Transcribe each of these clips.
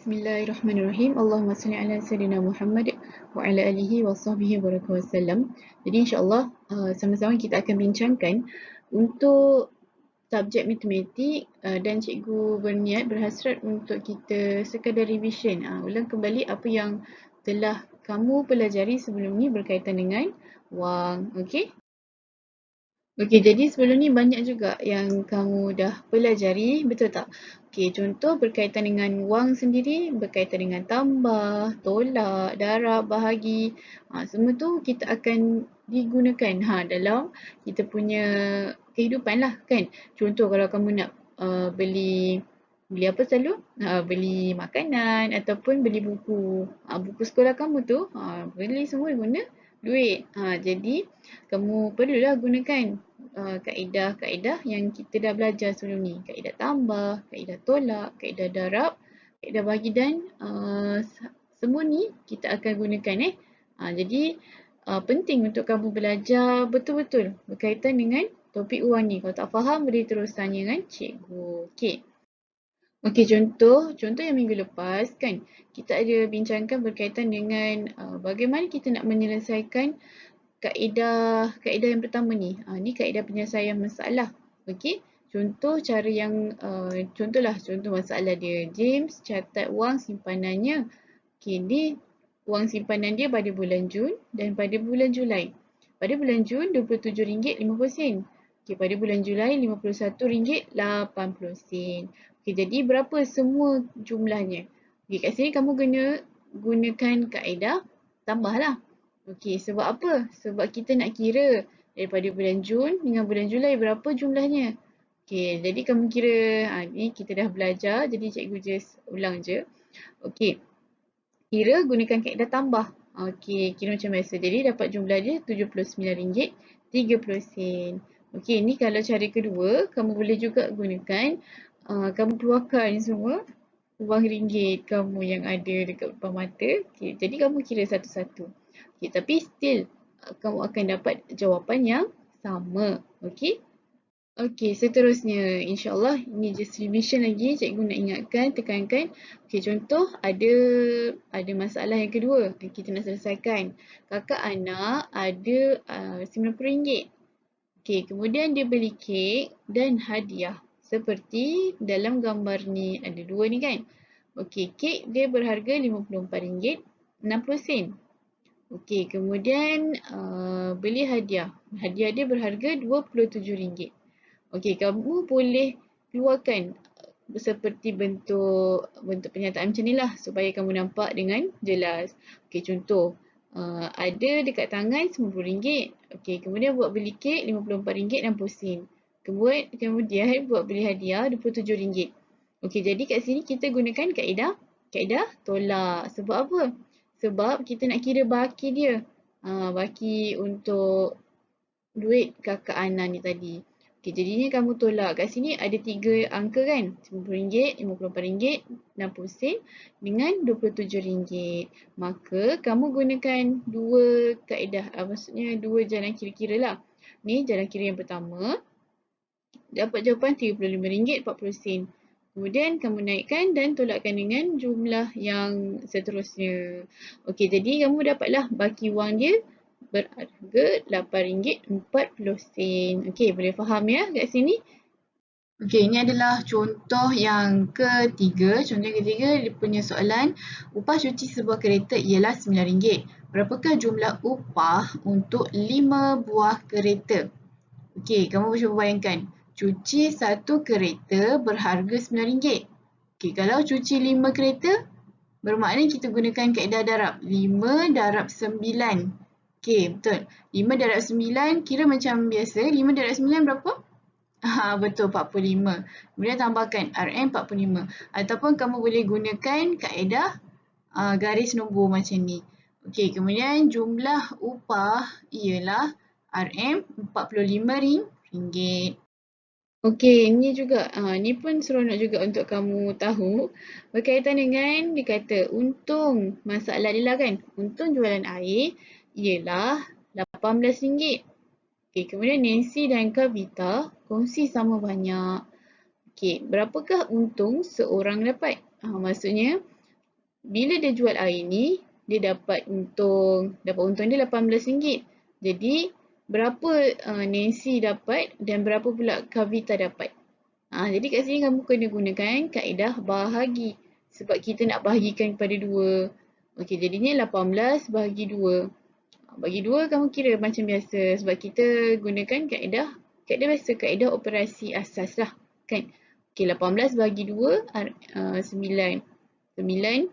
Bismillahirrahmanirrahim. Allahumma salli ala sayyidina Muhammad wa ala alihi wa sahbihi wa wasallam. Jadi insyaAllah sama-sama kita akan bincangkan untuk subjek matematik dan cikgu berniat berhasrat untuk kita sekadar revision. Ulang kembali apa yang telah kamu pelajari sebelum ni berkaitan dengan wang. Okey? Okey, jadi sebelum ni banyak juga yang kamu dah pelajari, betul tak? Okey, contoh berkaitan dengan wang sendiri, berkaitan dengan tambah, tolak, darab, bahagi. Semua tu kita akan digunakan dalam kita punya kehidupan lah kan. Contoh kalau kamu nak beli apa selalu? Beli makanan ataupun beli buku. Buku sekolah kamu tu, beli semua guna duit. Jadi kamu perlulah gunakan kaedah-kaedah yang kita dah belajar sebelum ni. Kaedah tambah, kaedah tolak, kaedah darab, kaedah bagi dan semua ni kita akan gunakan. Jadi penting untuk kamu belajar betul-betul berkaitan dengan topik wang ni. Kalau tak faham boleh terus tanya dengan cikgu. Okey. Okey, contoh yang minggu lepas kan kita ada bincangkan berkaitan dengan bagaimana kita nak menyelesaikan kaedah yang pertama ni. Ni kaedah penyelesaian masalah. Okey. Contoh cara yang contoh masalah dia. James catat wang simpanannya. Okey, ni wang simpanan dia pada bulan Jun dan pada bulan Julai. Pada bulan Jun RM27.50. Okey, pada bulan Julai RM51.80. Okey, jadi berapa semua jumlahnya? Okey, kat sini kamu gunakan kaedah tambah lah. Okey, sebab apa? Sebab kita nak kira daripada bulan Jun dengan bulan Julai berapa jumlahnya. Okey, jadi kamu kira, ni kita dah belajar, jadi cikgu just ulang je. Okey, kira gunakan kaedah tambah. Okey, kira macam biasa. Jadi dapat jumlah dia RM79.30. Okey, ni kalau cara kedua, kamu boleh juga gunakan, kamu keluarkan semua wang ringgit kamu yang ada dekat depan mata. Okay, jadi kamu kira satu-satu. Okay, tapi still kamu akan dapat jawapan yang sama. Okay. Okay, seterusnya. InsyaAllah ini just revision lagi. Cikgu nak ingatkan, tekankan. Okay, contoh ada masalah yang kedua. Kita nak selesaikan. Kakak anak ada RM90. Okay, kemudian dia beli kek dan hadiah. Seperti dalam gambar ni. Ada dua ni kan. Okey, kek dia berharga RM54.60. Okey, kemudian beli hadiah. Hadiah dia berharga RM27. Okey, kamu boleh keluarkan seperti bentuk pernyataan macam ni lah supaya kamu nampak dengan jelas. Okey, contoh ada dekat tangan RM90. Okey, kemudian buat beli kek RM54.60. Kemudian buat beli hadiah RM27. Okey, jadi kat sini kita gunakan kaedah tolak. Sebab apa? Sebab kita nak kira baki dia. Baki untuk duit kakak Ana ni tadi. Okey, jadinya kamu tolak. Kat sini ada 3 angka kan? RM90, RM54.60 dengan RM27. Maka kamu gunakan dua kaedah, maksudnya dua jalan kira-kira lah. Ni jalan kira yang pertama. Dapat jawapan RM35.40. Kemudian kamu naikkan dan tolakkan dengan jumlah yang seterusnya. Okey, jadi kamu dapatlah baki wang dia berharga RM8.40. Okey, boleh faham ya kat sini? Okey, ini adalah contoh yang ketiga. Contoh yang ketiga, dia punya soalan. Upah cuci sebuah kereta ialah RM9. Berapakah jumlah upah untuk 5 buah kereta? Okey, kamu cuba bayangkan. Cuci satu kereta berharga RM9. Okey, kalau cuci 5 kereta, bermakna kita gunakan kaedah darab. 5 darab 9. Okey, betul. 5 darab 9, kira macam biasa. 5 darab 9 berapa? Betul, 45. Kemudian tambahkan RM45. Ataupun kamu boleh gunakan kaedah garis nombor macam ni. Okey, kemudian jumlah upah ialah RM45. Okey, ini juga, ni pun seronok juga untuk kamu tahu. Berkaitan dengan, dia kata, untung masalah dia lah kan. Untung jualan air ialah RM18. Okey, kemudian Nancy dan Kavita kongsi sama banyak. Okey, berapakah untung seorang dapat? Maksudnya, bila dia jual air ni, dia dapat untung dia RM18. Jadi berapa Nancy dapat dan berapa pula Kavita dapat. Jadi kat sini kamu kena gunakan kaedah bahagi. Sebab kita nak bahagikan kepada 2. Okey, jadinya 18 bahagi 2. Bagi 2 kamu kira macam biasa. Sebab kita gunakan kaedah biasa, kaedah operasi asas lah. Kan? Okey, 18 bahagi 2, 9. 9.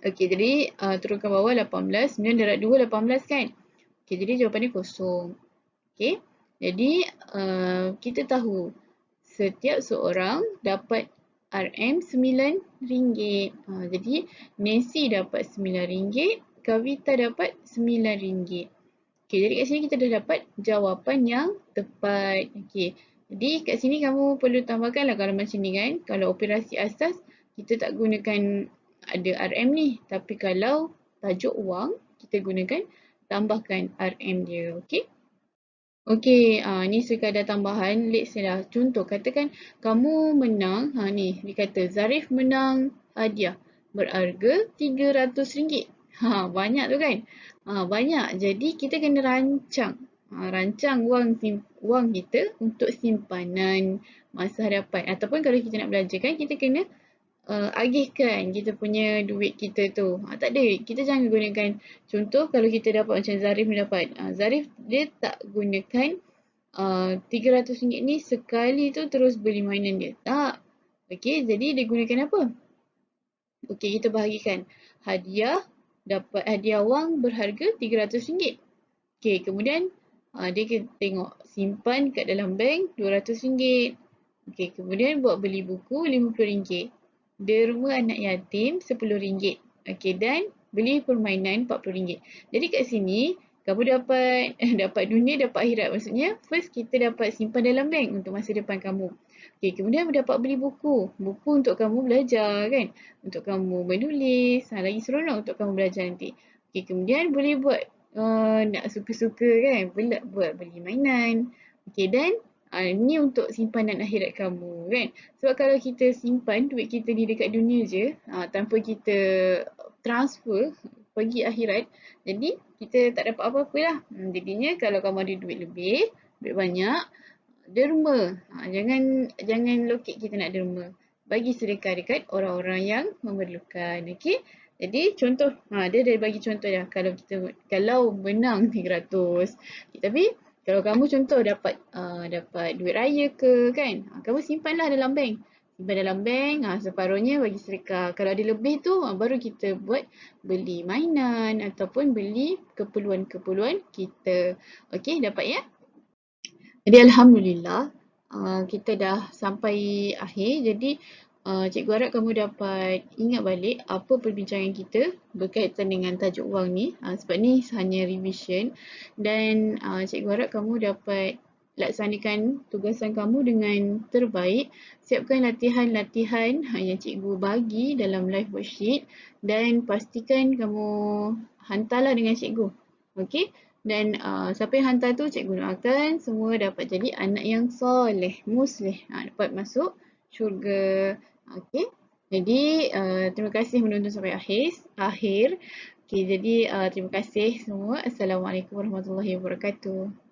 Okey, jadi turunkan bawah 18. 9 darab 2, 18 kan? Okey, jadi jawapan dia kosong. Okey, jadi kita tahu setiap seorang dapat RM9. Jadi Nancy dapat RM9, Kavita dapat RM9. Okey, jadi kat sini kita dah dapat jawapan yang tepat. Okey, jadi kat sini kamu perlu tambahkanlah kalau macam ni kan. Kalau operasi asas, kita tak gunakan ada RM ni. Tapi kalau tajuk wang, kita gunakan tambahkan RM dia. Okey. Okey, ni sekadar tambahan. Let's say lah, contoh katakan kamu menang, ni dia kata Zarif menang hadiah berharga RM300. Banyak tu kan? Banyak. Jadi kita kena rancang. Rancang wang kita untuk simpanan masa hadapan. Ataupun kalau kita nak belanjakan, kita kena agihkan kita punya duit kita tu. Tak ada, kita jangan gunakan contoh kalau kita dapat macam Zarif ni dapat. Zarif dia tak gunakan RM300 ni sekali tu terus beli mainan dia. Tak. Okey, jadi dia gunakan apa? Okey, kita bahagikan. Dapat hadiah wang berharga RM300. Okey, kemudian dia tengok simpan kat dalam bank RM200. Okey, kemudian buat beli buku RM50. Derma anak yatim RM10. Okey, dan beli permainan RM40. Jadi kat sini kamu dapat dapat dunia, dapat akhirat. Maksudnya first kita dapat simpan dalam bank untuk masa depan kamu. Okey, kemudian dapat beli buku. Buku untuk kamu belajar kan. Untuk kamu menulis. Lagi seronok untuk kamu belajar nanti. Okey, kemudian boleh buat nak suka-suka kan. Buat beli mainan. Okey, dan ni untuk simpanan akhirat kamu kan. Sebab kalau kita simpan duit kita ni dekat dunia je, tanpa kita transfer pergi akhirat, jadi kita tak dapat apa-apa lah. Jadinya kalau kamu ada duit lebih, duit banyak, derma. Jangan lokek kita nak derma. Bagi sedekah dekat orang-orang yang memerlukan. Okey. Jadi contoh, dia dah bagi contoh dah. Kalau menang 300. Tapi kalau kamu contoh dapat duit raya ke kan, kamu simpanlah dalam bank. Simpan dalam bank, separuhnya bagi sedekah. Kalau ada lebih tu, baru kita buat beli mainan ataupun beli keperluan-keperluan kita. Okey, dapat ya? Jadi Alhamdulillah, kita dah sampai akhir. Jadi cikgu harap kamu dapat ingat balik apa perbincangan kita berkaitan dengan tajuk wang ni. Sebab ni hanya revision. Dan cikgu harap kamu dapat laksanakan tugasan kamu dengan terbaik. Siapkan latihan-latihan yang cikgu bagi dalam live worksheet. Dan pastikan kamu hantarlah dengan cikgu. Okey? Dan siapa yang hantar tu cikgu doakan semua dapat jadi anak yang soleh, muslih. Dapat masuk syurga. Okey. Jadi terima kasih menonton sampai akhir. Okey, jadi terima kasih semua. Assalamualaikum warahmatullahi wabarakatuh.